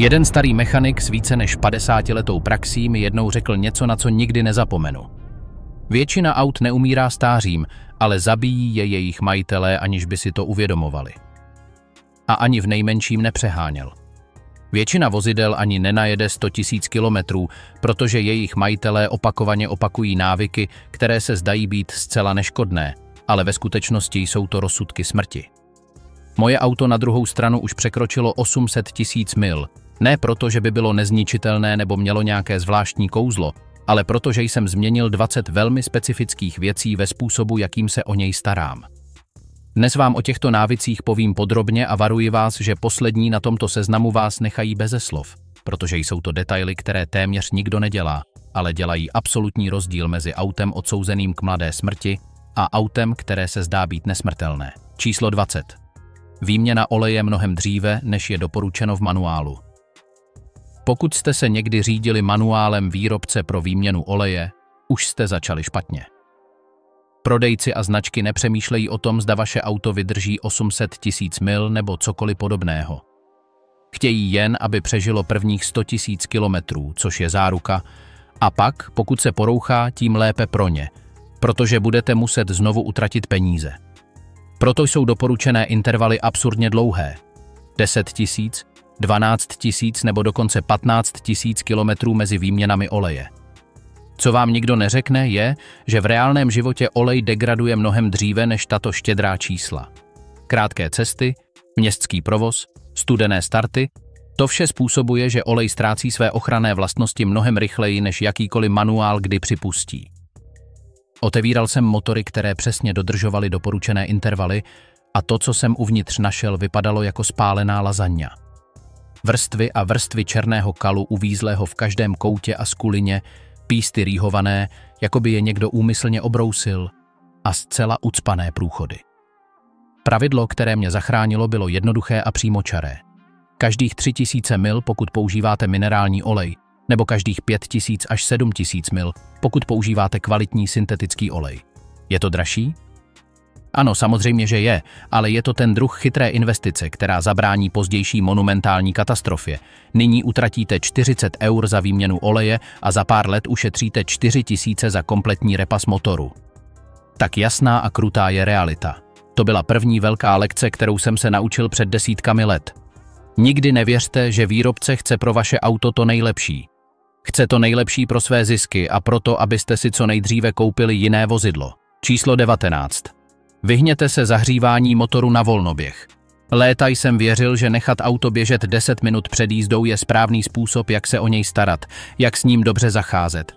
Jeden starý mechanik s více než 50letou praxí mi jednou řekl něco, na co nikdy nezapomenu. Většina aut neumírá stářím, ale zabíjí je jejich majitelé, aniž by si to uvědomovali. A ani v nejmenším nepřeháněl. Většina vozidel ani nenajede 100 000 kilometrů, protože jejich majitelé opakovaně opakují návyky, které se zdají být zcela neškodné, ale ve skutečnosti jsou to rozsudky smrti. Moje auto na druhou stranu už překročilo 800 000 mil, ne proto, že by bylo nezničitelné nebo mělo nějaké zvláštní kouzlo, ale protože jsem změnil 20 velmi specifických věcí ve způsobu, jakým se o něj starám. Dnes vám o těchto návicích povím podrobně a varuji vás, že poslední na tomto seznamu vás nechají beze slov, protože jsou to detaily, které téměř nikdo nedělá, ale dělají absolutní rozdíl mezi autem odsouzeným k mladé smrti a autem, které se zdá být nesmrtelné. Číslo 20. Výměna oleje mnohem dříve, než je doporučeno v manuálu. Pokud jste se někdy řídili manuálem výrobce pro výměnu oleje, už jste začali špatně. Prodejci a značky nepřemýšlejí o tom, zda vaše auto vydrží 800 000 mil nebo cokoliv podobného. Chtějí jen, aby přežilo prvních 100 000 kilometrů, což je záruka, a pak, pokud se porouchá, tím lépe pro ně, protože budete muset znovu utratit peníze. Proto jsou doporučené intervaly absurdně dlouhé. 10 000, 12 000 nebo dokonce 15 000 kilometrů mezi výměnami oleje. Co vám nikdo neřekne, je, že v reálném životě olej degraduje mnohem dříve než tato štědrá čísla. Krátké cesty, městský provoz, studené starty, to vše způsobuje, že olej ztrácí své ochranné vlastnosti mnohem rychleji, než jakýkoliv manuál kdy připustí. Otevíral jsem motory, které přesně dodržovaly doporučené intervaly, a to, co jsem uvnitř našel, vypadalo jako spálená lasagne. Vrstvy a vrstvy černého kalu uvízlého v každém koutě a skulině, písty rýhované, jako by je někdo úmyslně obrousil, a zcela ucpané průchody. Pravidlo, které mě zachránilo, bylo jednoduché a přímočaré. Každých 3000 mil, pokud používáte minerální olej, nebo každých 5000 až 7000 mil, pokud používáte kvalitní syntetický olej. Je to dražší? Ano, samozřejmě, že je, ale je to ten druh chytré investice, která zabrání pozdější monumentální katastrofě. Nyní utratíte 40 € za výměnu oleje a za pár let ušetříte 4000 za kompletní repas motoru. Tak jasná a krutá je realita. To byla první velká lekce, kterou jsem se naučil před desítkami let. Nikdy nevěřte, že výrobce chce pro vaše auto to nejlepší. Chce to nejlepší pro své zisky a proto, abyste si co nejdříve koupili jiné vozidlo. Číslo 19. Vyhněte se zahřívání motoru na volnoběh. Léta jsem věřil, že nechat auto běžet 10 minut před jízdou je správný způsob, jak se o něj starat, jak s ním dobře zacházet.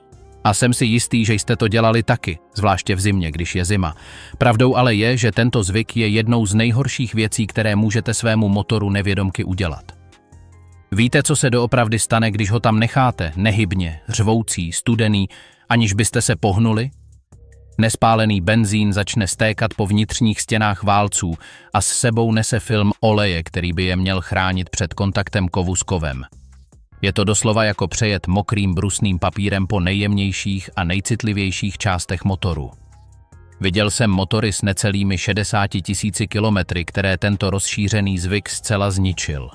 A jsem si jistý, že jste to dělali taky, zvláště v zimě, když je zima. Pravdou ale je, že tento zvyk je jednou z nejhorších věcí, které můžete svému motoru nevědomky udělat. Víte, co se doopravdy stane, když ho tam necháte, nehybně, řvoucí, studený, aniž byste se pohnuli? Nespálený benzín začne stékat po vnitřních stěnách válců a s sebou nese film oleje, který by je měl chránit před kontaktem kovu s kovem. Je to doslova jako přejet mokrým brusným papírem po nejjemnějších a nejcitlivějších částech motoru. Viděl jsem motory s necelými 60 000 kilometry, které tento rozšířený zvyk zcela zničil.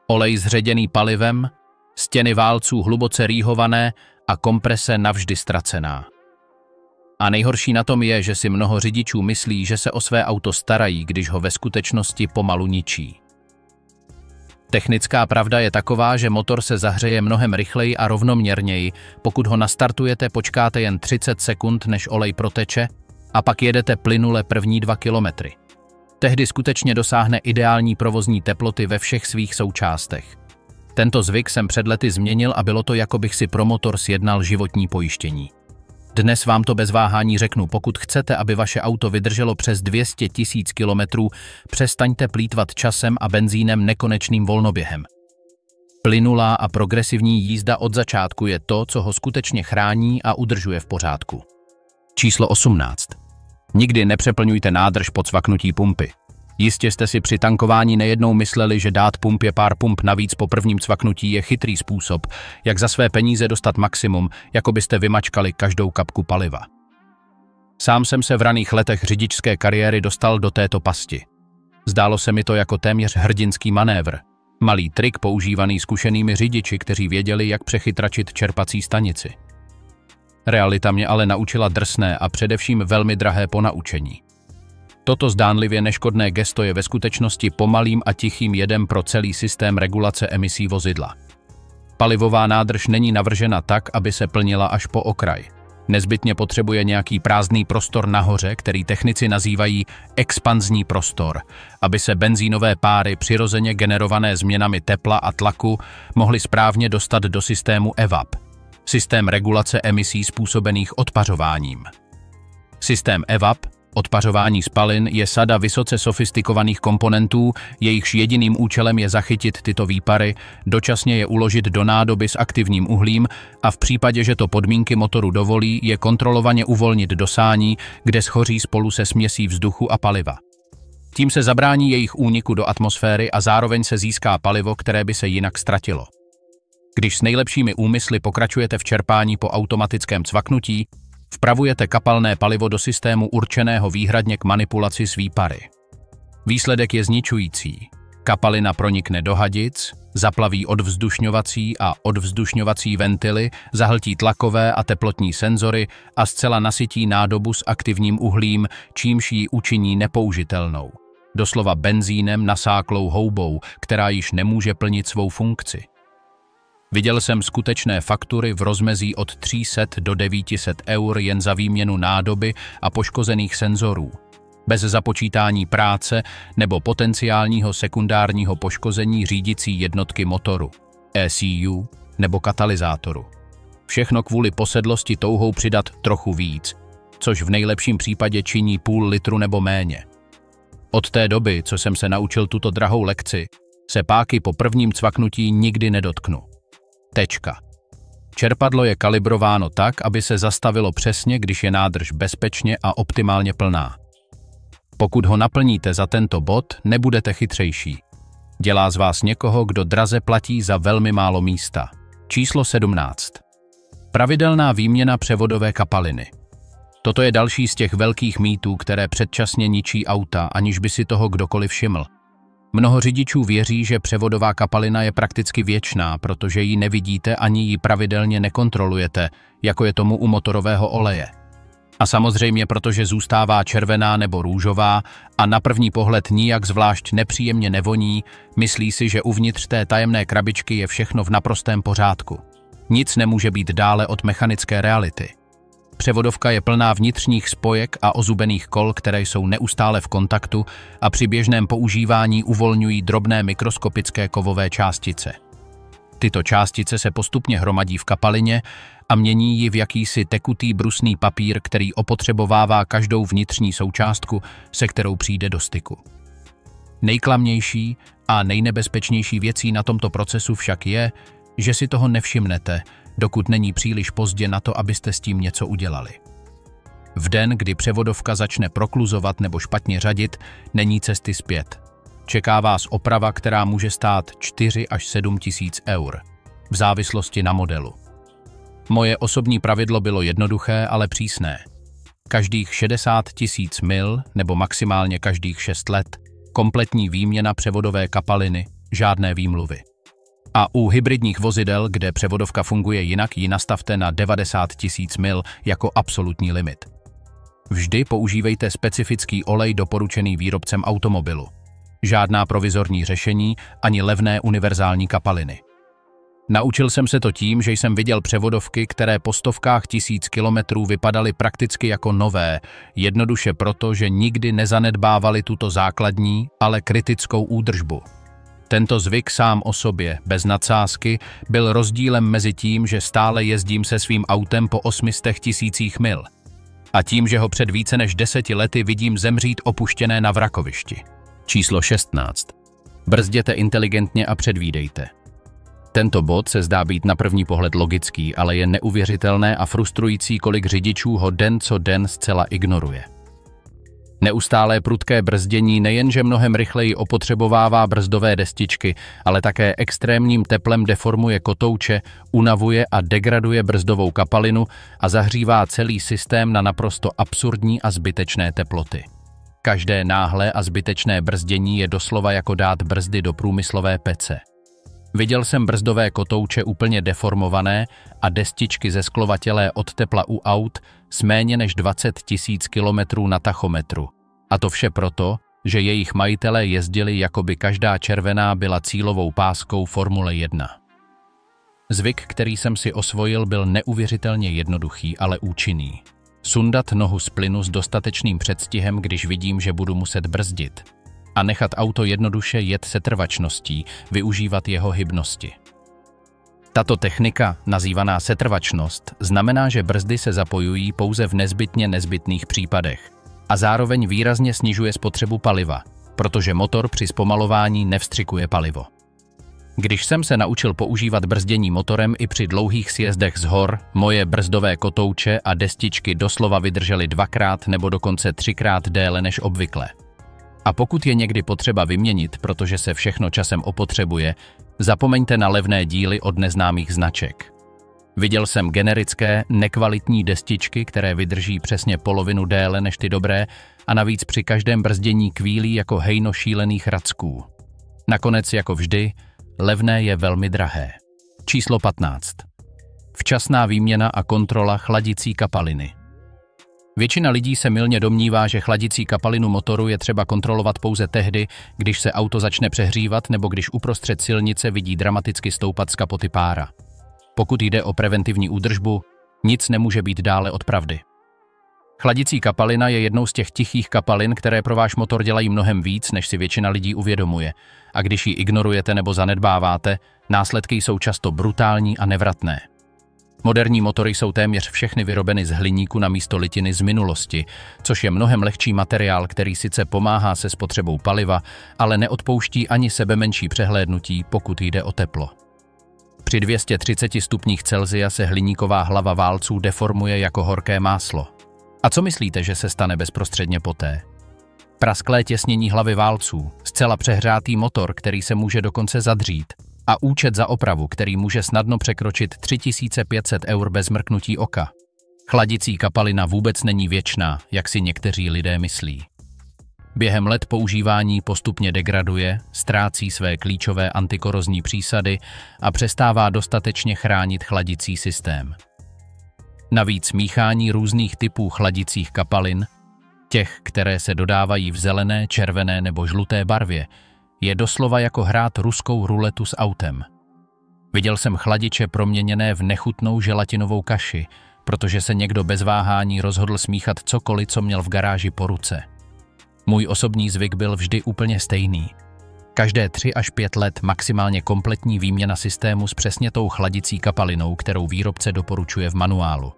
Olej zředěný palivem, stěny válců hluboce rýhované a komprese navždy ztracená. A nejhorší na tom je, že si mnoho řidičů myslí, že se o své auto starají, když ho ve skutečnosti pomalu ničí. Technická pravda je taková, že motor se zahřeje mnohem rychleji a rovnoměrněji, pokud ho nastartujete, počkáte jen 30 sekund, než olej proteče, a pak jedete plynule první 2 kilometry. Tehdy skutečně dosáhne ideální provozní teploty ve všech svých součástech. Tento zvyk jsem před lety změnil a bylo to, jako bych si pro motor sjednal životní pojištění. Dnes vám to bez váhání řeknu, pokud chcete, aby vaše auto vydrželo přes 200 000 kilometrů, přestaňte plýtvat časem a benzínem nekonečným volnoběhem. Plynulá a progresivní jízda od začátku je to, co ho skutečně chrání a udržuje v pořádku. Číslo 18. Nikdy nepřeplňujte nádrž po cvaknutí pumpy. Jistě jste si při tankování nejednou mysleli, že dát pumpě pár pump navíc po prvním cvaknutí je chytrý způsob, jak za své peníze dostat maximum, jako byste vymačkali každou kapku paliva. Sám jsem se v raných letech řidičské kariéry dostal do této pasti. Zdálo se mi to jako téměř hrdinský manévr. Malý trik používaný zkušenými řidiči, kteří věděli, jak přechytračit čerpací stanici. Realita mě ale naučila drsné a především velmi drahé ponaučení. Toto zdánlivě neškodné gesto je ve skutečnosti pomalým a tichým jedem pro celý systém regulace emisí vozidla. Palivová nádrž není navržena tak, aby se plnila až po okraj. Nezbytně potřebuje nějaký prázdný prostor nahoře, který technici nazývají expanzní prostor, aby se benzínové páry přirozeně generované změnami tepla a tlaku mohly správně dostat do systému EVAP, systém regulace emisí způsobených odpařováním. Systém EVAP, odpařování spalin, je sada vysoce sofistikovaných komponentů, jejichž jediným účelem je zachytit tyto výpary, dočasně je uložit do nádoby s aktivním uhlím a v případě, že to podmínky motoru dovolí, je kontrolovaně uvolnit do sání, kde schoří spolu se směsí vzduchu a paliva. Tím se zabrání jejich úniku do atmosféry a zároveň se získá palivo, které by se jinak ztratilo. Když s nejlepšími úmysly pokračujete v čerpání po automatickém cvaknutí, vpravujete kapalné palivo do systému určeného výhradně k manipulaci s výpary. Výsledek je zničující. Kapalina pronikne do hadic, zaplaví odvzdušňovací a odvzdušňovací ventily, zahltí tlakové a teplotní senzory a zcela nasytí nádobu s aktivním uhlím, čímž ji učiní nepoužitelnou. Doslova benzínem nasáklou houbou, která již nemůže plnit svou funkci. Viděl jsem skutečné faktury v rozmezí od 300 do 900 eur jen za výměnu nádoby a poškozených senzorů, bez započítání práce nebo potenciálního sekundárního poškození řídicí jednotky motoru, ECU nebo katalyzátoru. Všechno kvůli posedlosti touhou přidat trochu víc, což v nejlepším případě činí půl litru nebo méně. Od té doby, co jsem se naučil tuto drahou lekci, se páky po prvním cvaknutí nikdy nedotknu. Tečka. Čerpadlo je kalibrováno tak, aby se zastavilo přesně, když je nádrž bezpečně a optimálně plná. Pokud ho naplníte za tento bod, nebudete chytřejší. Dělá z vás někoho, kdo draze platí za velmi málo místa. Číslo 17. Pravidelná výměna převodové kapaliny. Toto je další z těch velkých mýtů, které předčasně ničí auta, aniž by si toho kdokoliv všiml. Mnoho řidičů věří, že převodová kapalina je prakticky věčná, protože ji nevidíte ani ji pravidelně nekontrolujete, jako je tomu u motorového oleje. A samozřejmě protože zůstává červená nebo růžová a na první pohled nijak zvlášť nepříjemně nevoní, myslí si, že uvnitř té tajemné krabičky je všechno v naprostém pořádku. Nic nemůže být dále od mechanické reality. Převodovka je plná vnitřních spojek a ozubených kol, které jsou neustále v kontaktu a při běžném používání uvolňují drobné mikroskopické kovové částice. Tyto částice se postupně hromadí v kapalině a mění ji v jakýsi tekutý brusný papír, který opotřebovává každou vnitřní součástku, se kterou přijde do styku. Nejklamnější a nejnebezpečnější věcí na tomto procesu však je, že si toho nevšimnete, dokud není příliš pozdě na to, abyste s tím něco udělali. V den, kdy převodovka začne prokluzovat nebo špatně řadit, není cesty zpět. Čeká vás oprava, která může stát 4 až 7 tisíc eur, v závislosti na modelu. Moje osobní pravidlo bylo jednoduché, ale přísné. Každých 60 tisíc mil, nebo maximálně každých 6 let, kompletní výměna převodové kapaliny, žádné výmluvy. A u hybridních vozidel, kde převodovka funguje jinak, ji nastavte na 90 tisíc mil jako absolutní limit. Vždy používejte specifický olej doporučený výrobcem automobilu. Žádná provizorní řešení ani levné univerzální kapaliny. Naučil jsem se to tím, že jsem viděl převodovky, které po stovkách tisíc kilometrů vypadaly prakticky jako nové, jednoduše proto, že nikdy nezanedbávali tuto základní, ale kritickou údržbu. Tento zvyk sám o sobě, bez nadsázky, byl rozdílem mezi tím, že stále jezdím se svým autem po 800 tisících mil a tím, že ho před více než 10 lety vidím zemřít opuštěné na vrakovišti. Číslo 16. Brzděte inteligentně a předvídejte. Tento bod se zdá být na první pohled logický, ale je neuvěřitelné a frustrující, kolik řidičů ho den co den zcela ignoruje. Neustálé prudké brzdění nejenže mnohem rychleji opotřebovává brzdové destičky, ale také extrémním teplem deformuje kotouče, unavuje a degraduje brzdovou kapalinu a zahřívá celý systém na naprosto absurdní a zbytečné teploty. Každé náhlé a zbytečné brzdění je doslova jako dát brzdy do průmyslové pece. Viděl jsem brzdové kotouče úplně deformované a destičky zesklovatělé od tepla u aut s méně než 20 000 kilometrů na tachometru. A to vše proto, že jejich majitelé jezdili, jako by každá červená byla cílovou páskou Formule 1. Zvyk, který jsem si osvojil, byl neuvěřitelně jednoduchý, ale účinný. Sundat nohu z plynu s dostatečným předstihem, když vidím, že budu muset brzdit. A nechat auto jednoduše jet setrvačností, využívat jeho hybnosti. Tato technika, nazývaná setrvačnost, znamená, že brzdy se zapojují pouze v nezbytných případech a zároveň výrazně snižuje spotřebu paliva, protože motor při zpomalování nevstřikuje palivo. Když jsem se naučil používat brzdění motorem i při dlouhých sjezdech z hor, moje brzdové kotouče a destičky doslova vydržely 2x nebo dokonce 3x déle než obvykle. A pokud je někdy potřeba vyměnit, protože se všechno časem opotřebuje, zapomeňte na levné díly od neznámých značek. Viděl jsem generické, nekvalitní destičky, které vydrží přesně polovinu déle než ty dobré a navíc při každém brzdění kvílí jako hejno šílených racků. Nakonec, jako vždy, levné je velmi drahé. Číslo 15. Včasná výměna a kontrola chladicí kapaliny. Většina lidí se mylně domnívá, že chladicí kapalinu motoru je třeba kontrolovat pouze tehdy, když se auto začne přehřívat nebo když uprostřed silnice vidí dramaticky stoupat z kapoty pára. Pokud jde o preventivní údržbu, nic nemůže být dále od pravdy. Chladicí kapalina je jednou z těch tichých kapalin, které pro váš motor dělají mnohem víc, než si většina lidí uvědomuje. A když ji ignorujete nebo zanedbáváte, následky jsou často brutální a nevratné. Moderní motory jsou téměř všechny vyrobeny z hliníku namísto litiny z minulosti, což je mnohem lehčí materiál, který sice pomáhá se spotřebou paliva, ale neodpouští ani sebemenší přehlédnutí, pokud jde o teplo. Při 230 stupních Celsia se hliníková hlava válců deformuje jako horké máslo. A co myslíte, že se stane bezprostředně poté? Prasklé těsnění hlavy válců, zcela přehřátý motor, který se může dokonce zadřít, a účet za opravu, který může snadno překročit 3500 € bez mrknutí oka. Chladicí kapalina vůbec není věčná, jak si někteří lidé myslí. Během let používání postupně degraduje, ztrácí své klíčové antikorozní přísady a přestává dostatečně chránit chladicí systém. Navíc míchání různých typů chladicích kapalin, těch, které se dodávají v zelené, červené nebo žluté barvě, je doslova jako hrát ruskou ruletu s autem. Viděl jsem chladiče proměněné v nechutnou želatinovou kaši, protože se někdo bez váhání rozhodl smíchat cokoliv, co měl v garáži po ruce. Můj osobní zvyk byl vždy úplně stejný. Každé 3 až 5 let maximálně kompletní výměna systému s přesně tou chladicí kapalinou, kterou výrobce doporučuje v manuálu.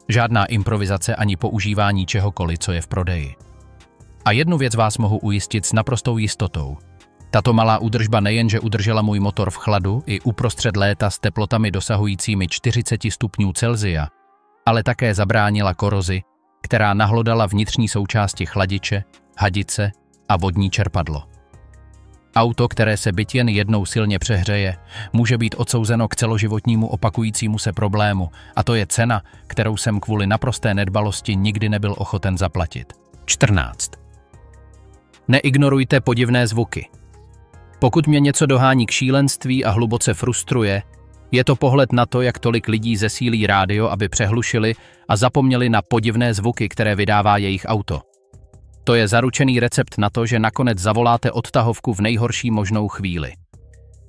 Žádná improvizace ani používání čehokoliv, co je v prodeji. A jednu věc vás mohu ujistit s naprostou jistotou. Tato malá údržba nejenže udržela můj motor v chladu i uprostřed léta s teplotami dosahujícími 40 stupňů Celsia, ale také zabránila korozi, která nahlodala vnitřní součásti chladiče, hadice a vodní čerpadlo. Auto, které se byť jen jednou silně přehřeje, může být odsouzeno k celoživotnímu opakujícímu se problému, a to je cena, kterou jsem kvůli naprosté nedbalosti nikdy nebyl ochoten zaplatit. 14. Neignorujte podivné zvuky. Pokud mě něco dohání k šílenství a hluboce frustruje, je to pohled na to, jak tolik lidí zesílí rádio, aby přehlušili a zapomněli na podivné zvuky, které vydává jejich auto. To je zaručený recept na to, že nakonec zavoláte odtahovku v nejhorší možnou chvíli.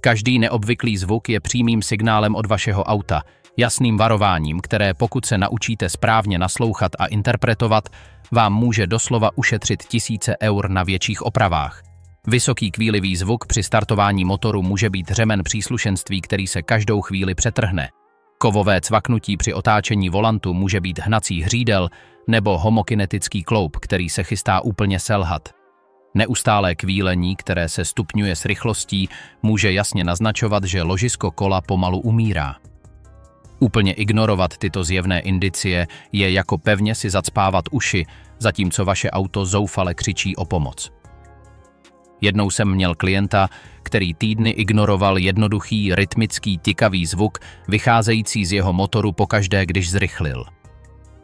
Každý neobvyklý zvuk je přímým signálem od vašeho auta, jasným varováním, které pokud se naučíte správně naslouchat a interpretovat, vám může doslova ušetřit tisíce eur na větších opravách. Vysoký kvílivý zvuk při startování motoru může být řemen příslušenství, který se každou chvíli přetrhne. Kovové cvaknutí při otáčení volantu může být hnací hřídel nebo homokinetický kloup, který se chystá úplně selhat. Neustálé kvílení, které se stupňuje s rychlostí, může jasně naznačovat, že ložisko kola pomalu umírá. Úplně ignorovat tyto zjevné indicie je jako pevně si zacpávat uši, zatímco vaše auto zoufale křičí o pomoc. Jednou jsem měl klienta, který týdny ignoroval jednoduchý, rytmický, tikavý zvuk, vycházející z jeho motoru pokaždé, když zrychlil.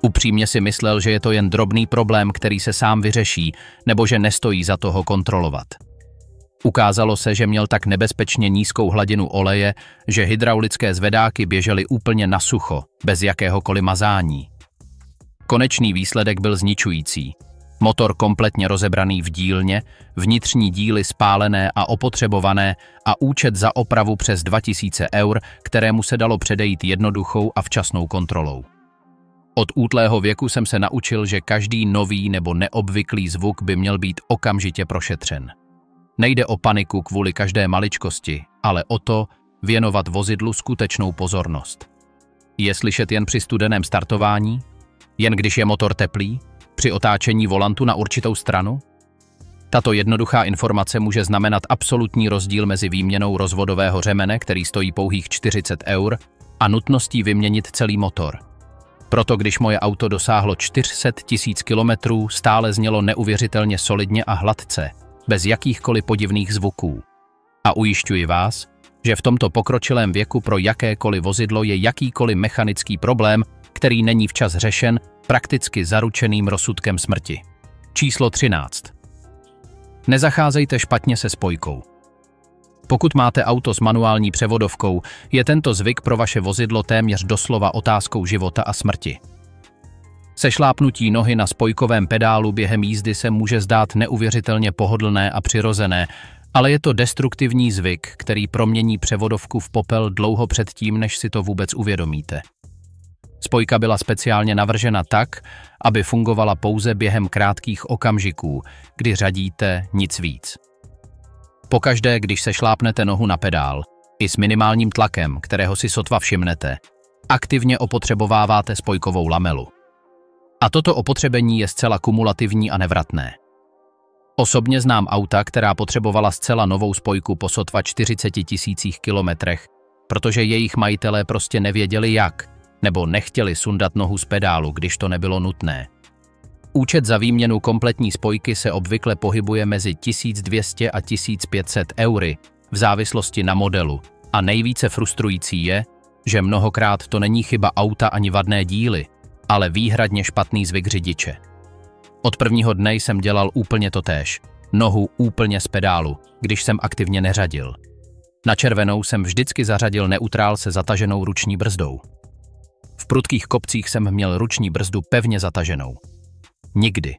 Upřímně si myslel, že je to jen drobný problém, který se sám vyřeší, nebo že nestojí za toho kontrolovat. Ukázalo se, že měl tak nebezpečně nízkou hladinu oleje, že hydraulické zvedáky běžely úplně na sucho, bez jakéhokoliv mazání. Konečný výsledek byl zničující. Motor kompletně rozebraný v dílně, vnitřní díly spálené a opotřebované a účet za opravu přes 2000 eur, kterému se dalo předejít jednoduchou a včasnou kontrolou. Od útlého věku jsem se naučil, že každý nový nebo neobvyklý zvuk by měl být okamžitě prošetřen. Nejde o paniku kvůli každé maličkosti, ale o to věnovat vozidlu skutečnou pozornost. Je slyšet jen při studeném startování? Jen když je motor teplý? Při otáčení volantu na určitou stranu? Tato jednoduchá informace může znamenat absolutní rozdíl mezi výměnou rozvodového řemene, který stojí pouhých 40 eur, a nutností vyměnit celý motor. Proto když moje auto dosáhlo 400 000 kilometrů, stále znělo neuvěřitelně solidně a hladce, bez jakýchkoliv podivných zvuků. A ujišťuji vás, že v tomto pokročilém věku pro jakékoliv vozidlo je jakýkoliv mechanický problém, který není včas řešen, prakticky zaručeným rozsudkem smrti. Číslo 13. Nezacházejte špatně se spojkou. Pokud máte auto s manuální převodovkou, je tento zvyk pro vaše vozidlo téměř doslova otázkou života a smrti. Sešlápnutí nohy na spojkovém pedálu během jízdy se může zdát neuvěřitelně pohodlné a přirozené, ale je to destruktivní zvyk, který promění převodovku v popel dlouho předtím, než si to vůbec uvědomíte. Spojka byla speciálně navržena tak, aby fungovala pouze během krátkých okamžiků, kdy řadíte, nic víc. Pokaždé, když se šlápnete nohu na pedál, i s minimálním tlakem, kterého si sotva všimnete, aktivně opotřebováváte spojkovou lamelu. A toto opotřebení je zcela kumulativní a nevratné. Osobně znám auta, která potřebovala zcela novou spojku po sotva 40 000 kilometrech, protože jejich majitelé prostě nevěděli jak, nebo nechtěli sundat nohu z pedálu, když to nebylo nutné. Účet za výměnu kompletní spojky se obvykle pohybuje mezi 1200 a 1500 eury v závislosti na modelu a nejvíce frustrující je, že mnohokrát to není chyba auta ani vadné díly, ale výhradně špatný zvyk řidiče. Od prvního dne jsem dělal úplně totéž, nohu úplně z pedálu, když jsem aktivně neřadil. Na červenou jsem vždycky zařadil neutrál se zataženou ruční brzdou. V prudkých kopcích jsem měl ruční brzdu pevně zataženou. Nikdy,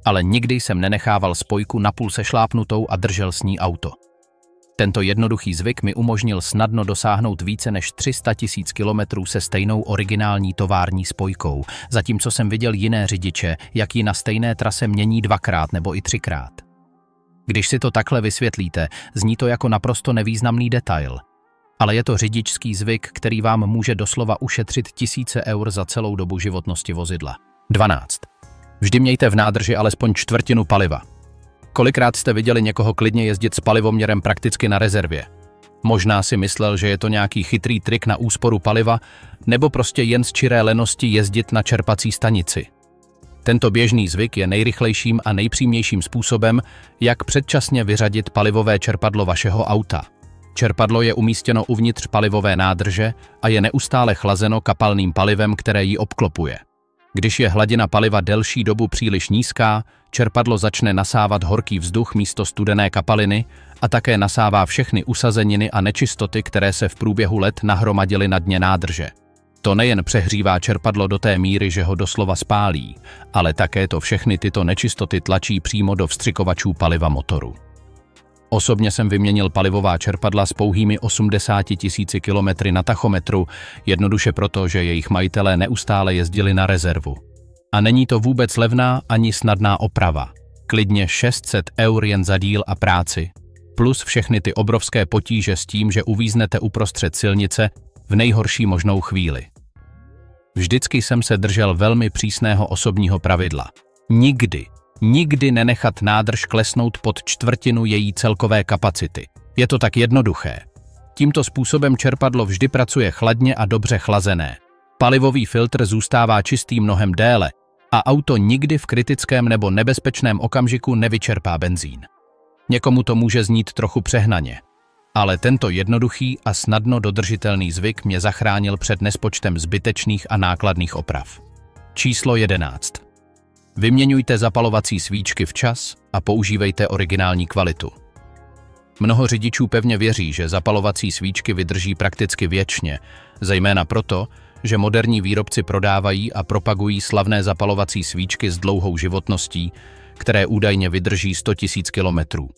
ale nikdy jsem nenechával spojku napůl sešlápnutou a držel s ní auto. Tento jednoduchý zvyk mi umožnil snadno dosáhnout více než 300 000 kilometrů se stejnou originální tovární spojkou, zatímco jsem viděl jiné řidiče, jak ji na stejné trase mění 2x nebo i 3x. Když si to takhle vysvětlíte, zní to jako naprosto nevýznamný detail. Ale je to řidičský zvyk, který vám může doslova ušetřit tisíce eur za celou dobu životnosti vozidla. 12. Vždy mějte v nádrži alespoň čtvrtinu paliva. Kolikrát jste viděli někoho klidně jezdit s palivoměrem prakticky na rezervě? Možná si myslel, že je to nějaký chytrý trik na úsporu paliva, nebo prostě jen z čiré lenosti jezdit na čerpací stanici. Tento běžný zvyk je nejrychlejším a nejpřímějším způsobem, jak předčasně vyřadit palivové čerpadlo vašeho auta. Čerpadlo je umístěno uvnitř palivové nádrže a je neustále chlazeno kapalným palivem, které ji obklopuje. Když je hladina paliva delší dobu příliš nízká, čerpadlo začne nasávat horký vzduch místo studené kapaliny a také nasává všechny usazeniny a nečistoty, které se v průběhu let nahromadily na dně nádrže. To nejen přehřívá čerpadlo do té míry, že ho doslova spálí, ale také to všechny tyto nečistoty tlačí přímo do vstřikovačů paliva motoru. Osobně jsem vyměnil palivová čerpadla s pouhými 80 000 kilometry na tachometru, jednoduše proto, že jejich majitelé neustále jezdili na rezervu. A není to vůbec levná ani snadná oprava. Klidně 600 eur jen za díl a práci. Plus všechny ty obrovské potíže s tím, že uvíznete uprostřed silnice v nejhorší možnou chvíli. Vždycky jsem se držel velmi přísného osobního pravidla. Nikdy nenechat nádrž klesnout pod čtvrtinu její celkové kapacity. Je to tak jednoduché. Tímto způsobem čerpadlo vždy pracuje chladně a dobře chlazené. Palivový filtr zůstává čistý mnohem déle a auto nikdy v kritickém nebo nebezpečném okamžiku nevyčerpá benzín. Někomu to může znít trochu přehnaně, ale tento jednoduchý a snadno dodržitelný zvyk mě zachránil před nespočtem zbytečných a nákladných oprav. Číslo 11. Vyměňujte zapalovací svíčky včas a používejte originální kvalitu. Mnoho řidičů pevně věří, že zapalovací svíčky vydrží prakticky věčně, zejména proto, že moderní výrobci prodávají a propagují slavné zapalovací svíčky s dlouhou životností, které údajně vydrží 100 000 kilometrů.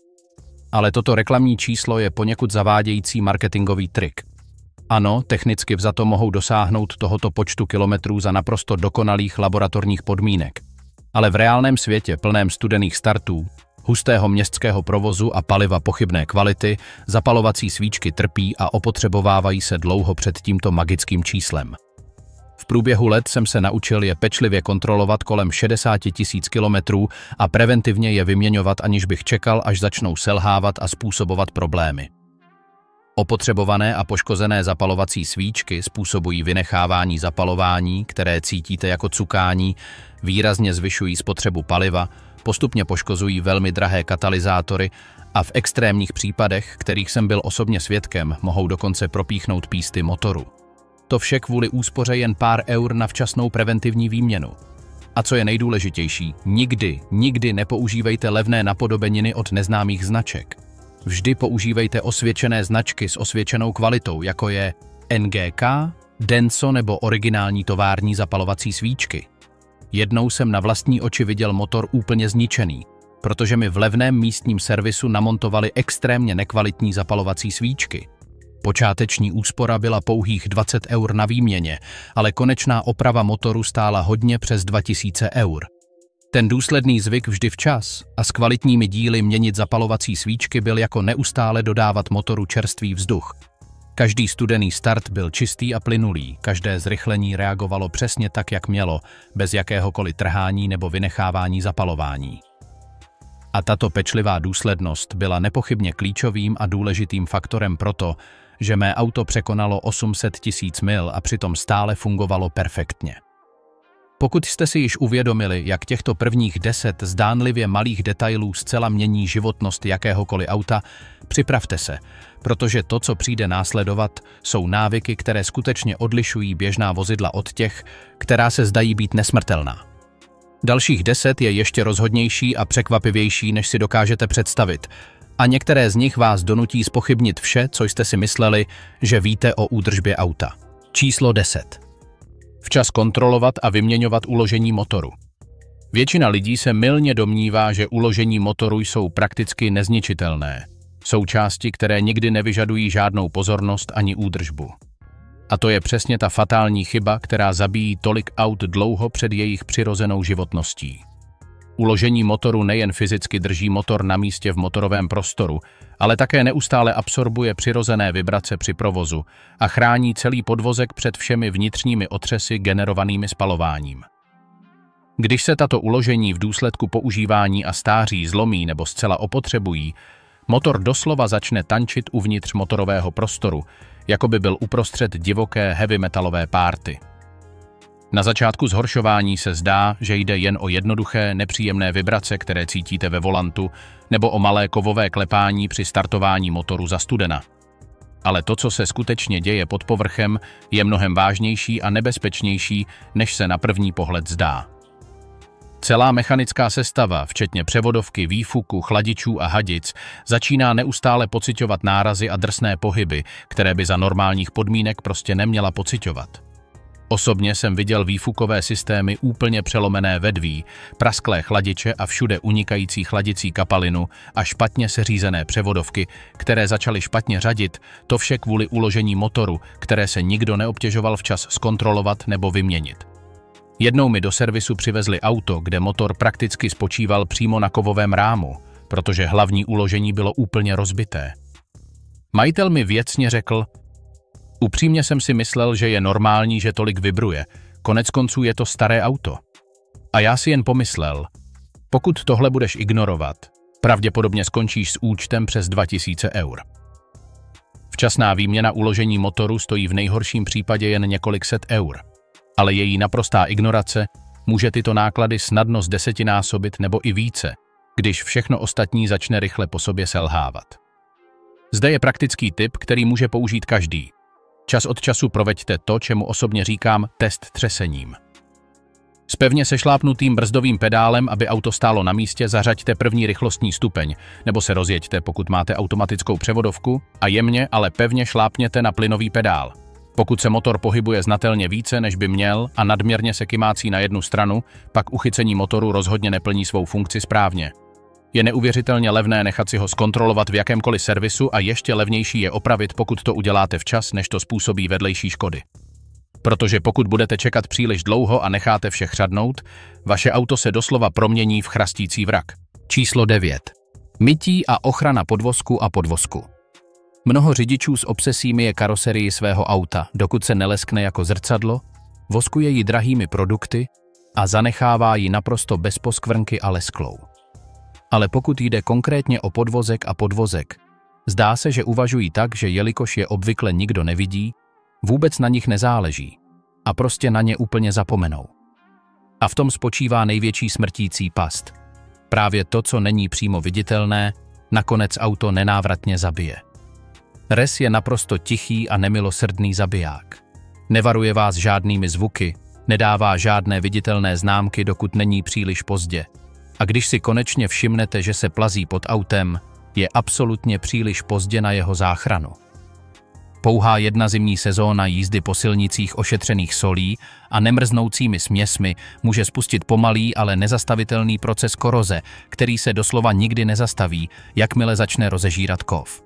Ale toto reklamní číslo je poněkud zavádějící marketingový trik. Ano, technicky vzato mohou dosáhnout tohoto počtu kilometrů za naprosto dokonalých laboratorních podmínek, ale v reálném světě plném studených startů, hustého městského provozu a paliva pochybné kvality, zapalovací svíčky trpí a opotřebovávají se dlouho před tímto magickým číslem. V průběhu let jsem se naučil je pečlivě kontrolovat kolem 60 000 kilometrů a preventivně je vyměňovat, aniž bych čekal, až začnou selhávat a způsobovat problémy. Opotřebované a poškozené zapalovací svíčky způsobují vynechávání zapalování, které cítíte jako cukání, výrazně zvyšují spotřebu paliva, postupně poškozují velmi drahé katalyzátory a v extrémních případech, kterých jsem byl osobně svědkem, mohou dokonce propíchnout písty motoru. To vše kvůli úspoře jen pár eur na včasnou preventivní výměnu. A co je nejdůležitější, nikdy nepoužívejte levné napodobeniny od neznámých značek. Vždy používejte osvědčené značky s osvědčenou kvalitou, jako je NGK, Denso nebo originální tovární zapalovací svíčky. Jednou jsem na vlastní oči viděl motor úplně zničený, protože mi v levném místním servisu namontovali extrémně nekvalitní zapalovací svíčky. Počáteční úspora byla pouhých 20 eur na výměně, ale konečná oprava motoru stála hodně přes 2000 eur. Ten důsledný zvyk vždy včas a s kvalitními díly měnit zapalovací svíčky byl jako neustále dodávat motoru čerstvý vzduch. Každý studený start byl čistý a plynulý, každé zrychlení reagovalo přesně tak, jak mělo, bez jakéhokoliv trhání nebo vynechávání zapalování. A tato pečlivá důslednost byla nepochybně klíčovým a důležitým faktorem proto, že mé auto překonalo 800 000 mil a přitom stále fungovalo perfektně. Pokud jste si již uvědomili, jak těchto prvních 10 zdánlivě malých detailů zcela mění životnost jakéhokoliv auta, připravte se, protože to, co přijde následovat, jsou návyky, které skutečně odlišují běžná vozidla od těch, která se zdají být nesmrtelná. Dalších 10 je ještě rozhodnější a překvapivější, než si dokážete představit, a některé z nich vás donutí zpochybnit vše, co jste si mysleli, že víte o údržbě auta. Číslo 10. Včas kontrolovat a vyměňovat uložení motoru. Většina lidí se mylně domnívá, že uložení motoru jsou prakticky nezničitelné. Jsou části, které nikdy nevyžadují žádnou pozornost ani údržbu. A to je přesně ta fatální chyba, která zabíjí tolik aut dlouho před jejich přirozenou životností. Uložení motoru nejen fyzicky drží motor na místě v motorovém prostoru, ale také neustále absorbuje přirozené vibrace při provozu a chrání celý podvozek před všemi vnitřními otřesy generovanými spalováním. Když se tato uložení v důsledku používání a stáří zlomí nebo zcela opotřebují, motor doslova začne tančit uvnitř motorového prostoru, jako by byl uprostřed divoké heavy metalové párty. Na začátku zhoršování se zdá, že jde jen o jednoduché, nepříjemné vibrace, které cítíte ve volantu, nebo o malé kovové klepání při startování motoru za studena. Ale to, co se skutečně děje pod povrchem, je mnohem vážnější a nebezpečnější, než se na první pohled zdá. Celá mechanická sestava, včetně převodovky, výfuku, chladičů a hadic, začíná neustále pociťovat nárazy a drsné pohyby, které by za normálních podmínek prostě neměla pociťovat. Osobně jsem viděl výfukové systémy úplně přelomené vedví, prasklé chladiče a všude unikající chladicí kapalinu a špatně seřízené převodovky, které začaly špatně řadit, to vše kvůli uložení motoru, které se nikdo neobtěžoval včas zkontrolovat nebo vyměnit. Jednou mi do servisu přivezli auto, kde motor prakticky spočíval přímo na kovovém rámu, protože hlavní uložení bylo úplně rozbité. Majitel mi věcně řekl: upřímně jsem si myslel, že je normální, že tolik vibruje. Koneckonců je to staré auto. A já si jen pomyslel, pokud tohle budeš ignorovat, pravděpodobně skončíš s účtem přes 2000 eur. Včasná výměna uložení motoru stojí v nejhorším případě jen několik set eur, ale její naprostá ignorace může tyto náklady snadno zdesetinásobit nebo i více, když všechno ostatní začne rychle po sobě selhávat. Zde je praktický tip, který může použít každý. Čas od času proveďte to, čemu osobně říkám test třesením. pevně sešlápnutým brzdovým pedálem, aby auto stálo na místě, zařaďte první rychlostní stupeň, nebo se rozjeďte, pokud máte automatickou převodovku, a jemně, ale pevně šlápněte na plynový pedál. Pokud se motor pohybuje znatelně více, než by měl, a nadměrně se kymácí na jednu stranu, pak uchycení motoru rozhodně neplní svou funkci správně. Je neuvěřitelně levné nechat si ho zkontrolovat v jakémkoliv servisu a ještě levnější je opravit, pokud to uděláte včas, než to způsobí vedlejší škody. Protože pokud budete čekat příliš dlouho a necháte vše chřadnout, vaše auto se doslova promění v chrastící vrak. Číslo 9. Mytí a ochrana podvozku a podvozku. Mnoho řidičů s obsesí myje karoserii svého auta, dokud se neleskne jako zrcadlo, voskuje ji drahými produkty a zanechává ji naprosto bez poskvrnky a lesklou. Ale pokud jde konkrétně o podvozek a podvozek, zdá se, že uvažují tak, že jelikož je obvykle nikdo nevidí, vůbec na nich nezáleží a prostě na ně úplně zapomenou. A v tom spočívá největší smrtící past. Právě to, co není přímo viditelné, nakonec auto nenávratně zabije. Res je naprosto tichý a nemilosrdný zabiják. Nevaruje vás žádnými zvuky, nedává žádné viditelné známky, dokud není příliš pozdě. A když si konečně všimnete, že se plazí pod autem, je absolutně příliš pozdě na jeho záchranu. Pouhá jedna zimní sezóna jízdy po silnicích ošetřených solí a nemrznoucími směsmi může spustit pomalý, ale nezastavitelný proces koroze, který se doslova nikdy nezastaví, jakmile začne rozežírat kov.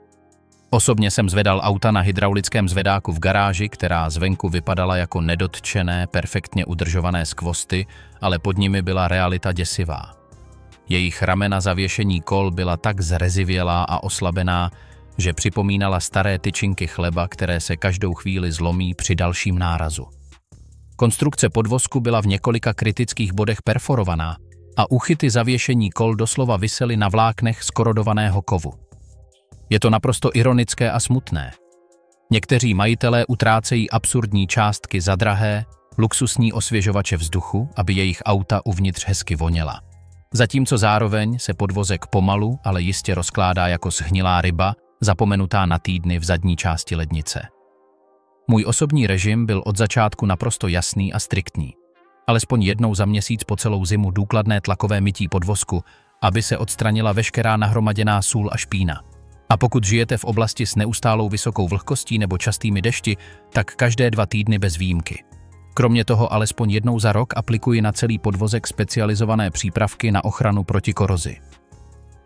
Osobně jsem zvedal auta na hydraulickém zvedáku v garáži, která zvenku vypadala jako nedotčené, perfektně udržované skvosty, ale pod nimi byla realita děsivá. Jejich ramena zavěšení kol byla tak zrezivělá a oslabená, že připomínala staré tyčinky chleba, které se každou chvíli zlomí při dalším nárazu. Konstrukce podvozku byla v několika kritických bodech perforovaná a uchyty zavěšení kol doslova visely na vláknech z korodovaného kovu. Je to naprosto ironické a smutné. Někteří majitelé utrácejí absurdní částky za drahé, luxusní osvěžovače vzduchu, aby jejich auta uvnitř hezky voněla. Zatímco zároveň se podvozek pomalu, ale jistě rozkládá jako shnilá ryba, zapomenutá na týdny v zadní části lednice. Můj osobní režim byl od začátku naprosto jasný a striktní. Alespoň jednou za měsíc po celou zimu důkladné tlakové mytí podvozku, aby se odstranila veškerá nahromaděná sůl a špína. A pokud žijete v oblasti s neustálou vysokou vlhkostí nebo častými dešti, tak každé 2 týdny bez výjimky. Kromě toho alespoň jednou za rok aplikuji na celý podvozek specializované přípravky na ochranu proti korozi.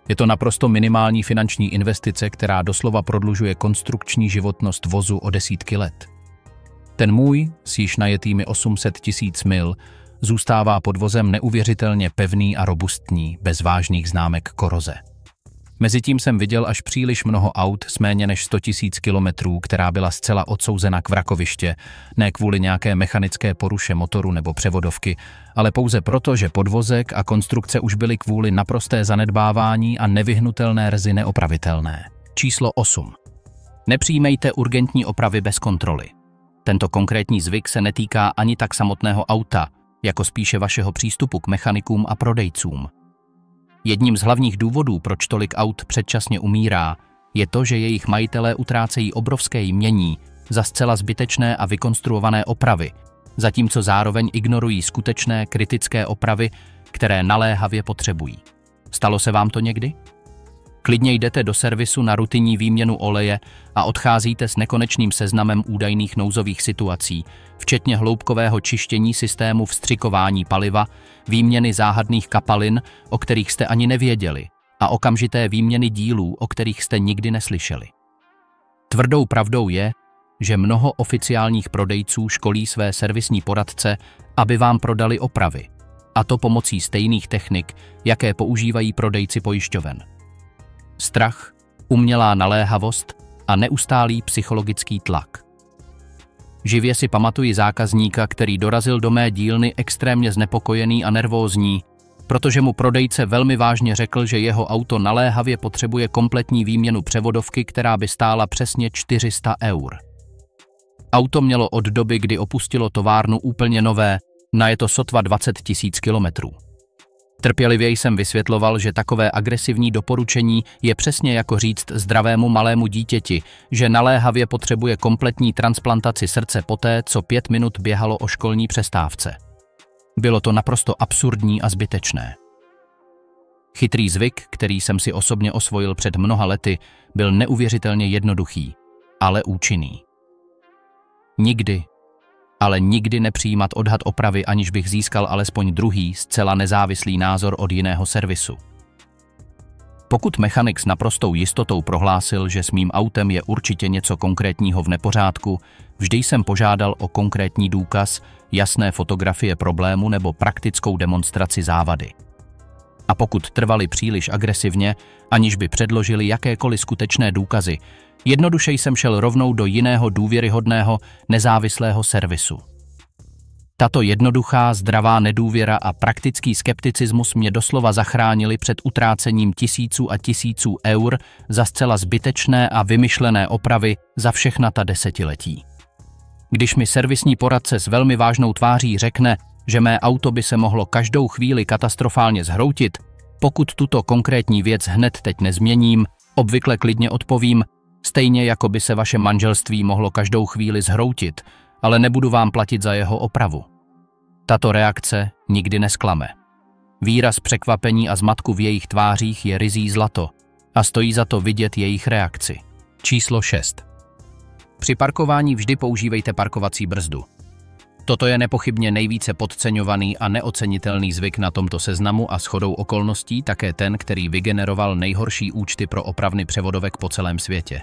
Je to naprosto minimální finanční investice, která doslova prodlužuje konstrukční životnost vozu o desítky let. Ten můj, s již najetými 800 000 mil, zůstává pod vozem neuvěřitelně pevný a robustní, bez vážných známek koroze. Mezitím jsem viděl až příliš mnoho aut s méně než 100 000 kilometrů, která byla zcela odsouzena k vrakoviště, ne kvůli nějaké mechanické poruše motoru nebo převodovky, ale pouze proto, že podvozek a konstrukce už byly kvůli naprosté zanedbávání a nevyhnutelné rzi neopravitelné. Číslo 8. Nepřijímejte urgentní opravy bez kontroly. Tento konkrétní zvyk se netýká ani tak samotného auta, jako spíše vašeho přístupu k mechanikům a prodejcům. Jedním z hlavních důvodů, proč tolik aut předčasně umírá, je to, že jejich majitelé utrácejí obrovské jmění za zcela zbytečné a vykonstruované opravy, zatímco zároveň ignorují skutečné kritické opravy, které naléhavě potřebují. Stalo se vám to někdy? Klidně jdete do servisu na rutinní výměnu oleje a odcházíte s nekonečným seznamem údajných nouzových situací, včetně hloubkového čištění systému vstřikování paliva, výměny záhadných kapalin, o kterých jste ani nevěděli, a okamžité výměny dílů, o kterých jste nikdy neslyšeli. Tvrdou pravdou je, že mnoho oficiálních prodejců školí své servisní poradce, aby vám prodali opravy, a to pomocí stejných technik, jaké používají prodejci pojišťoven. Strach, umělá naléhavost a neustálý psychologický tlak. Živě si pamatuji zákazníka, který dorazil do mé dílny extrémně znepokojený a nervózní, protože mu prodejce velmi vážně řekl, že jeho auto naléhavě potřebuje kompletní výměnu převodovky, která by stála přesně 400 eur. Auto mělo od doby, kdy opustilo továrnu, úplně nové, najeto sotva 20 000 kilometrů. Trpělivě jsem vysvětloval, že takové agresivní doporučení je přesně jako říct zdravému malému dítěti, že naléhavě potřebuje kompletní transplantaci srdce poté, co 5 minut běhalo o školní přestávce. Bylo to naprosto absurdní a zbytečné. Chytrý zvyk, který jsem si osobně osvojil před mnoha lety, byl neuvěřitelně jednoduchý, ale účinný. Nikdy, ale nikdy nepřijímat odhad opravy, aniž bych získal alespoň druhý, zcela nezávislý názor od jiného servisu. Pokud mechanik s naprostou jistotou prohlásil, že s mým autem je určitě něco konkrétního v nepořádku, vždy jsem požádal o konkrétní důkaz, jasné fotografie problému nebo praktickou demonstraci závady. A pokud trvali příliš agresivně, aniž by předložili jakékoliv skutečné důkazy, jednoduše jsem šel rovnou do jiného důvěryhodného, nezávislého servisu. Tato jednoduchá, zdravá nedůvěra a praktický skepticismus mě doslova zachránili před utrácením tisíců a tisíců eur za zcela zbytečné a vymyšlené opravy za všechna ta desetiletí. Když mi servisní poradce s velmi vážnou tváří řekne, že mé auto by se mohlo každou chvíli katastrofálně zhroutit, pokud tuto konkrétní věc hned teď nezměním, obvykle klidně odpovím, stejně jako by se vaše manželství mohlo každou chvíli zhroutit, ale nebudu vám platit za jeho opravu. Tato reakce nikdy nesklame. Výraz překvapení a zmatku v jejich tvářích je ryzí zlato a stojí za to vidět jejich reakci. Číslo 6. Při parkování vždy používejte parkovací brzdu. Toto je nepochybně nejvíce podceňovaný a neocenitelný zvyk na tomto seznamu a shodou okolností také ten, který vygeneroval nejhorší účty pro opravny převodovek po celém světě.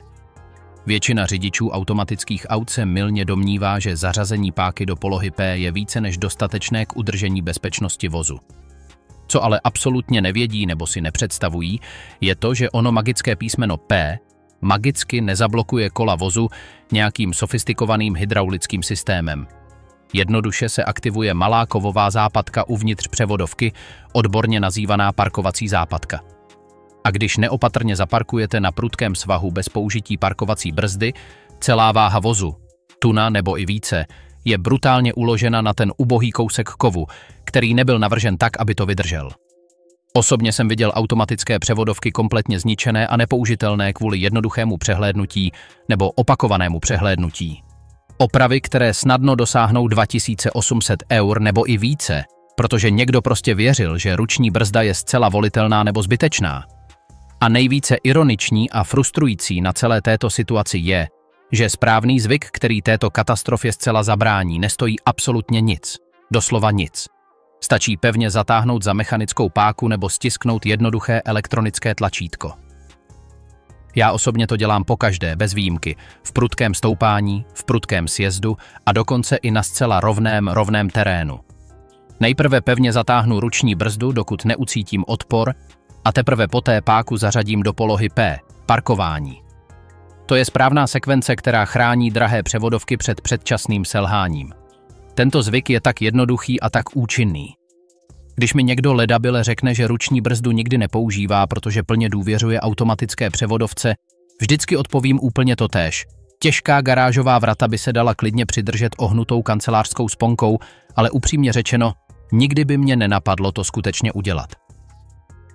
Většina řidičů automatických aut se mylně domnívá, že zařazení páky do polohy P je více než dostatečné k udržení bezpečnosti vozu. Co ale absolutně nevědí nebo si nepředstavují, je to, že ono magické písmeno P magicky nezablokuje kola vozu nějakým sofistikovaným hydraulickým systémem. Jednoduše se aktivuje malá kovová západka uvnitř převodovky, odborně nazývaná parkovací západka. A když neopatrně zaparkujete na prudkém svahu bez použití parkovací brzdy, celá váha vozu, tuna nebo i více, je brutálně uložena na ten ubohý kousek kovu, který nebyl navržen tak, aby to vydržel. Osobně jsem viděl automatické převodovky kompletně zničené a nepoužitelné kvůli jednoduchému přehlédnutí nebo opakovanému přehlédnutí. Opravy, které snadno dosáhnou 2800 eur nebo i více, protože někdo prostě věřil, že ruční brzda je zcela volitelná nebo zbytečná. A nejvíce ironiční a frustrující na celé této situaci je, že správný zvyk, který této katastrofě zcela zabrání, nestojí absolutně nic. Doslova nic. Stačí pevně zatáhnout za mechanickou páku nebo stisknout jednoduché elektronické tlačítko. Já osobně to dělám pokaždé, bez výjimky, v prudkém stoupání, v prudkém sjezdu a dokonce i na zcela rovném terénu. Nejprve pevně zatáhnu ruční brzdu, dokud neucítím odpor, a teprve poté páku zařadím do polohy P, parkování. To je správná sekvence, která chrání drahé převodovky před předčasným selháním. Tento zvyk je tak jednoduchý a tak účinný. Když mi někdo ledabyle řekne, že ruční brzdu nikdy nepoužívá, protože plně důvěřuje automatické převodovce, vždycky odpovím úplně totéž. Těžká garážová vrata by se dala klidně přidržet ohnutou kancelářskou sponkou, ale upřímně řečeno, nikdy by mě nenapadlo to skutečně udělat.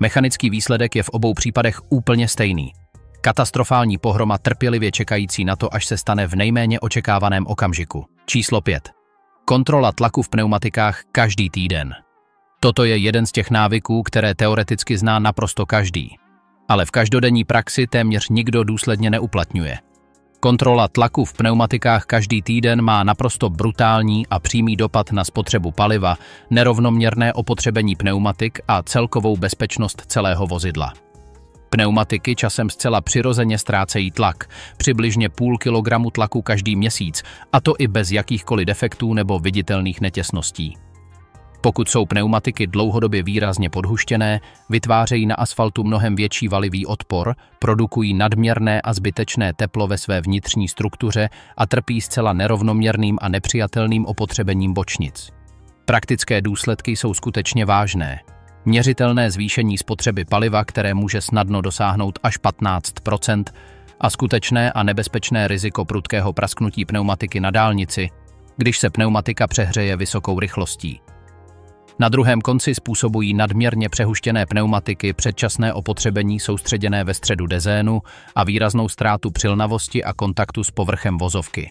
Mechanický výsledek je v obou případech úplně stejný. Katastrofální pohroma trpělivě čekající na to, až se stane v nejméně očekávaném okamžiku. Číslo 5. Kontrola tlaku v pneumatikách každý týden. Toto je jeden z těch návyků, které teoreticky zná naprosto každý. Ale v každodenní praxi téměř nikdo důsledně neuplatňuje. Kontrola tlaku v pneumatikách každý týden má naprosto brutální a přímý dopad na spotřebu paliva, nerovnoměrné opotřebení pneumatik a celkovou bezpečnost celého vozidla. Pneumatiky časem zcela přirozeně ztrácejí tlak, přibližně půl kilogramu tlaku každý měsíc, a to i bez jakýchkoliv defektů nebo viditelných netěsností. Pokud jsou pneumatiky dlouhodobě výrazně podhuštěné, vytvářejí na asfaltu mnohem větší valivý odpor, produkují nadměrné a zbytečné teplo ve své vnitřní struktuře a trpí zcela nerovnoměrným a nepřijatelným opotřebením bočnic. Praktické důsledky jsou skutečně vážné. Měřitelné zvýšení spotřeby paliva, které může snadno dosáhnout až 15%, a skutečné a nebezpečné riziko prudkého prasknutí pneumatiky na dálnici, když se pneumatika přehřeje vysokou rychlostí. Na druhém konci způsobují nadměrně přehuštěné pneumatiky předčasné opotřebení soustředěné ve středu dezénu a výraznou ztrátu přilnavosti a kontaktu s povrchem vozovky.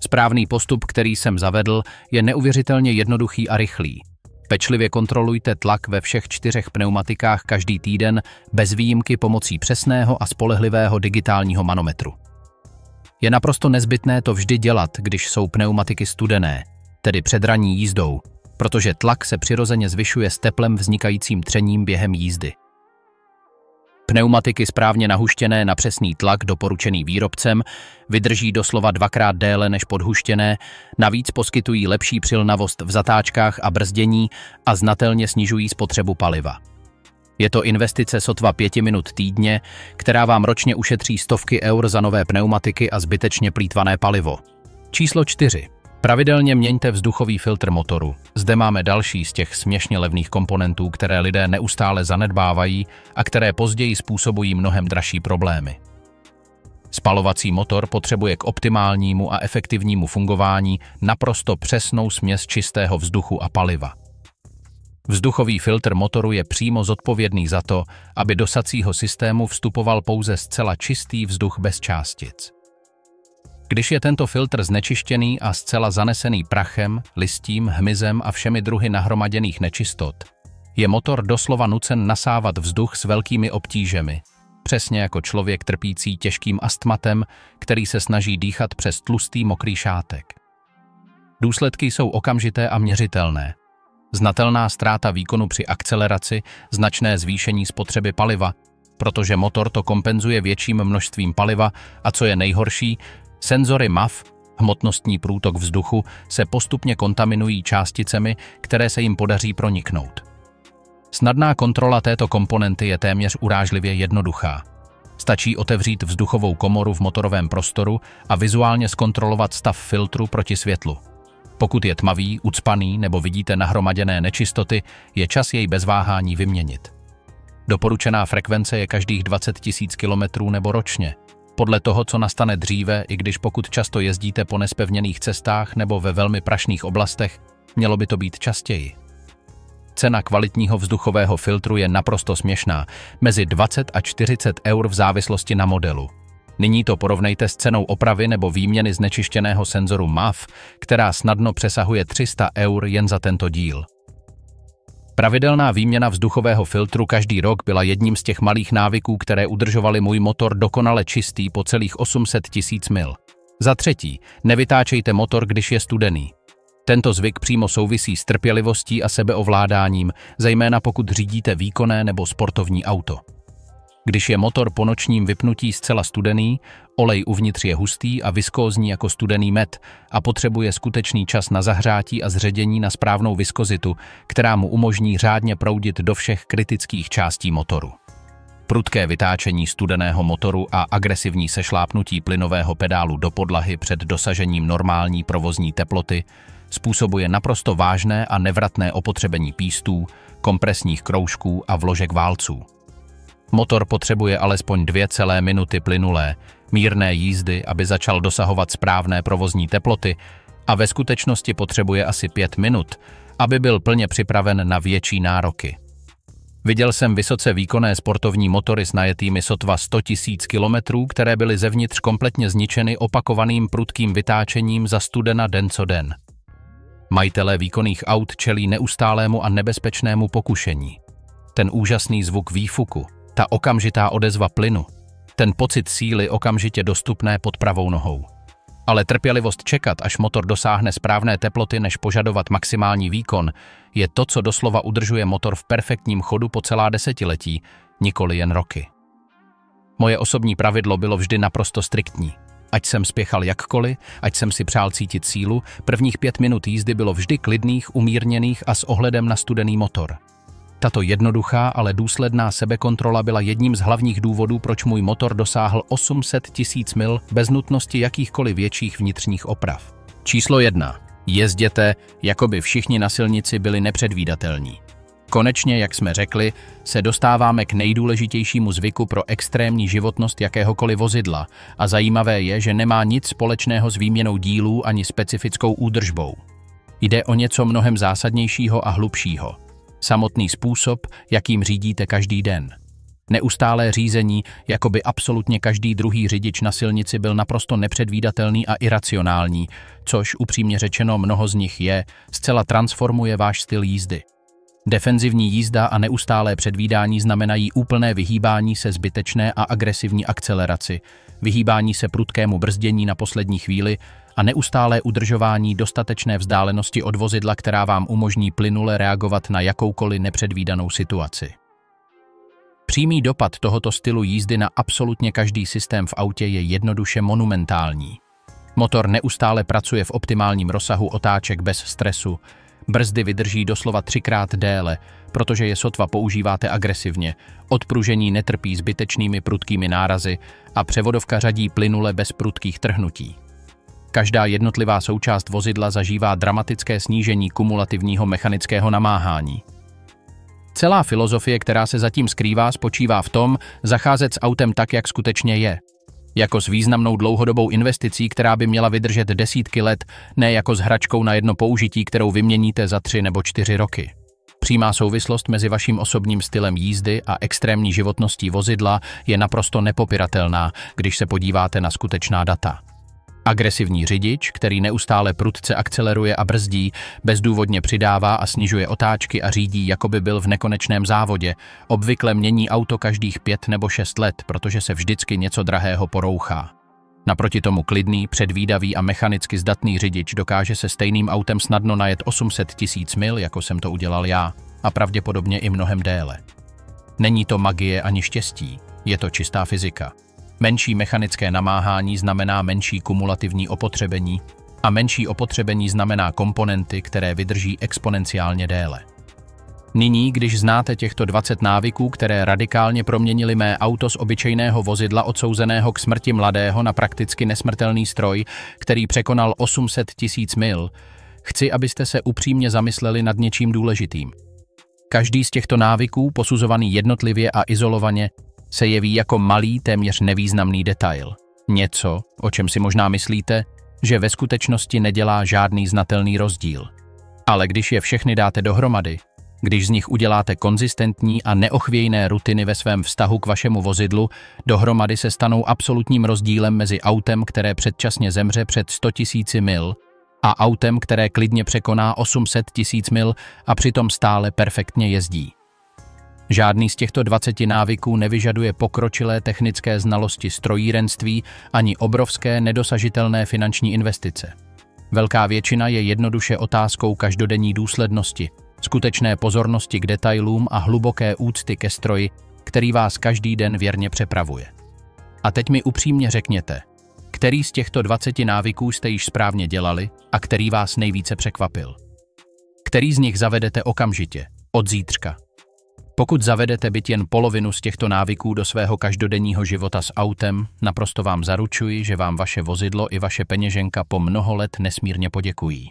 Správný postup, který jsem zavedl, je neuvěřitelně jednoduchý a rychlý. Pečlivě kontrolujte tlak ve všech 4 pneumatikách každý týden bez výjimky pomocí přesného a spolehlivého digitálního manometru. Je naprosto nezbytné to vždy dělat, když jsou pneumatiky studené, tedy před ranní jízdou, protože tlak se přirozeně zvyšuje s teplem vznikajícím třením během jízdy. Pneumatiky správně nahuštěné na přesný tlak doporučený výrobcem vydrží doslova 2krát déle než podhuštěné, navíc poskytují lepší přilnavost v zatáčkách a brzdění a znatelně snižují spotřebu paliva. Je to investice sotva 5 minut týdně, která vám ročně ušetří stovky eur za nové pneumatiky a zbytečně plýtvané palivo. Číslo 4. Pravidelně měňte vzduchový filtr motoru. Zde máme další z těch směšně levných komponentů, které lidé neustále zanedbávají a které později způsobují mnohem dražší problémy. Spalovací motor potřebuje k optimálnímu a efektivnímu fungování naprosto přesnou směs čistého vzduchu a paliva. Vzduchový filtr motoru je přímo zodpovědný za to, aby do sacího systému vstupoval pouze zcela čistý vzduch bez částic. Když je tento filtr znečištěný a zcela zanesený prachem, listím, hmyzem a všemi druhy nahromaděných nečistot, je motor doslova nucen nasávat vzduch s velkými obtížemi, přesně jako člověk trpící těžkým astmatem, který se snaží dýchat přes tlustý mokrý šátek. Důsledky jsou okamžité a měřitelné. Znatelná ztráta výkonu při akceleraci, značné zvýšení spotřeby paliva, protože motor to kompenzuje větším množstvím paliva a co je nejhorší, senzory MAF, hmotnostní průtok vzduchu, se postupně kontaminují částicemi, které se jim podaří proniknout. Snadná kontrola této komponenty je téměř urážlivě jednoduchá. Stačí otevřít vzduchovou komoru v motorovém prostoru a vizuálně zkontrolovat stav filtru proti světlu. Pokud je tmavý, ucpaný nebo vidíte nahromaděné nečistoty, je čas jej bez váhání vyměnit. Doporučená frekvence je každých 20 000 km nebo ročně. Podle toho, co nastane dříve, i když pokud často jezdíte po nespevněných cestách nebo ve velmi prašných oblastech, mělo by to být častěji. Cena kvalitního vzduchového filtru je naprosto směšná, mezi 20 a 40 eur v závislosti na modelu. Nyní to porovnejte s cenou opravy nebo výměny znečištěného senzoru MAF, která snadno přesahuje 300 eur jen za tento díl. Pravidelná výměna vzduchového filtru každý rok byla jedním z těch malých návyků, které udržovaly můj motor dokonale čistý po celých 800 000 mil. Za třetí, nevytáčejte motor, když je studený. Tento zvyk přímo souvisí s trpělivostí a sebeovládáním, zejména pokud řídíte výkonné nebo sportovní auto. Když je motor po nočním vypnutí zcela studený, olej uvnitř je hustý a viskózní jako studený med a potřebuje skutečný čas na zahřátí a zředění na správnou viskozitu, která mu umožní řádně proudit do všech kritických částí motoru. Prudké vytáčení studeného motoru a agresivní sešlápnutí plynového pedálu do podlahy před dosažením normální provozní teploty způsobuje naprosto vážné a nevratné opotřebení pístů, kompresních kroužků a vložek válců. Motor potřebuje alespoň 2 minuty plynulé, mírné jízdy, aby začal dosahovat správné provozní teploty a ve skutečnosti potřebuje asi 5 minut, aby byl plně připraven na větší nároky. Viděl jsem vysoce výkonné sportovní motory s najetými sotva 100 000 kilometrů, které byly zevnitř kompletně zničeny opakovaným prudkým vytáčením za studena den co den. Majitelé výkonných aut čelí neustálému a nebezpečnému pokušení. Ten úžasný zvuk výfuku, ta okamžitá odezva plynu, ten pocit síly okamžitě dostupné pod pravou nohou. Ale trpělivost čekat, až motor dosáhne správné teploty, než požadovat maximální výkon, je to, co doslova udržuje motor v perfektním chodu po celá desetiletí, nikoli jen roky. Moje osobní pravidlo bylo vždy naprosto striktní. Ať jsem spěchal jakkoliv, ať jsem si přál cítit sílu, prvních 5 minut jízdy bylo vždy klidných, umírněných a s ohledem na studený motor. Tato jednoduchá, ale důsledná sebekontrola byla jedním z hlavních důvodů, proč můj motor dosáhl 800 000 mil bez nutnosti jakýchkoliv větších vnitřních oprav. Číslo 1. Jezděte, jako by všichni na silnici byli nepředvídatelní. Konečně, jak jsme řekli, se dostáváme k nejdůležitějšímu zvyku pro extrémní životnost jakéhokoliv vozidla a zajímavé je, že nemá nic společného s výměnou dílů ani specifickou údržbou. Jde o něco mnohem zásadnějšího a hlubšího. Samotný způsob, jakým řídíte každý den. Neustálé řízení, jako by absolutně každý druhý řidič na silnici byl naprosto nepředvídatelný a iracionální, což upřímně řečeno mnoho z nich je, zcela transformuje váš styl jízdy. Defenzivní jízda a neustálé předvídání znamenají úplné vyhýbání se zbytečné a agresivní akceleraci, vyhýbání se prudkému brzdění na poslední chvíli a neustálé udržování dostatečné vzdálenosti od vozidla, která vám umožní plynule reagovat na jakoukoliv nepředvídanou situaci. Přímý dopad tohoto stylu jízdy na absolutně každý systém v autě je jednoduše monumentální. Motor neustále pracuje v optimálním rozsahu otáček bez stresu, brzdy vydrží doslova 3x déle, protože je sotva používáte agresivně, odpružení netrpí zbytečnými prudkými nárazy a převodovka řadí plynule bez prudkých trhnutí. Každá jednotlivá součást vozidla zažívá dramatické snížení kumulativního mechanického namáhání. Celá filozofie, která se zatím skrývá, spočívá v tom, zacházet s autem tak, jak skutečně je. Jako s významnou dlouhodobou investicí, která by měla vydržet desítky let, ne jako s hračkou na jedno použití, kterou vyměníte za 3 nebo 4 roky. Přímá souvislost mezi vaším osobním stylem jízdy a extrémní životností vozidla je naprosto nepopiratelná, když se podíváte na skutečná data. Agresivní řidič, který neustále prudce akceleruje a brzdí, bezdůvodně přidává a snižuje otáčky a řídí, jako by byl v nekonečném závodě, obvykle mění auto každých 5 nebo 6 let, protože se vždycky něco drahého porouchá. Naproti tomu klidný, předvídavý a mechanicky zdatný řidič dokáže se stejným autem snadno najet 800 000 mil, jako jsem to udělal já, a pravděpodobně i mnohem déle. Není to magie ani štěstí, je to čistá fyzika. Menší mechanické namáhání znamená menší kumulativní opotřebení a menší opotřebení znamená komponenty, které vydrží exponenciálně déle. Nyní, když znáte těchto 20 návyků, které radikálně proměnily mé auto z obyčejného vozidla odsouzeného k smrti mladého na prakticky nesmrtelný stroj, který překonal 800 000 mil, chci, abyste se upřímně zamysleli nad něčím důležitým. Každý z těchto návyků, posuzovaný jednotlivě a izolovaně, se jeví jako malý, téměř nevýznamný detail. Něco, o čem si možná myslíte, že ve skutečnosti nedělá žádný znatelný rozdíl. Ale když je všechny dáte dohromady, když z nich uděláte konzistentní a neochvějné rutiny ve svém vztahu k vašemu vozidlu, dohromady se stanou absolutním rozdílem mezi autem, které předčasně zemře před 100 000 mil, a autem, které klidně překoná 800 000 mil a přitom stále perfektně jezdí. Žádný z těchto 20 návyků nevyžaduje pokročilé technické znalosti strojírenství ani obrovské nedosažitelné finanční investice. Velká většina je jednoduše otázkou každodenní důslednosti, skutečné pozornosti k detailům a hluboké úcty ke stroji, který vás každý den věrně přepravuje. A teď mi upřímně řekněte, který z těchto 20 návyků jste již správně dělali a který vás nejvíce překvapil. Který z nich zavedete okamžitě, od zítřka. Pokud zavedete byť jen polovinu z těchto návyků do svého každodenního života s autem, naprosto vám zaručuji, že vám vaše vozidlo i vaše peněženka po mnoho let nesmírně poděkují.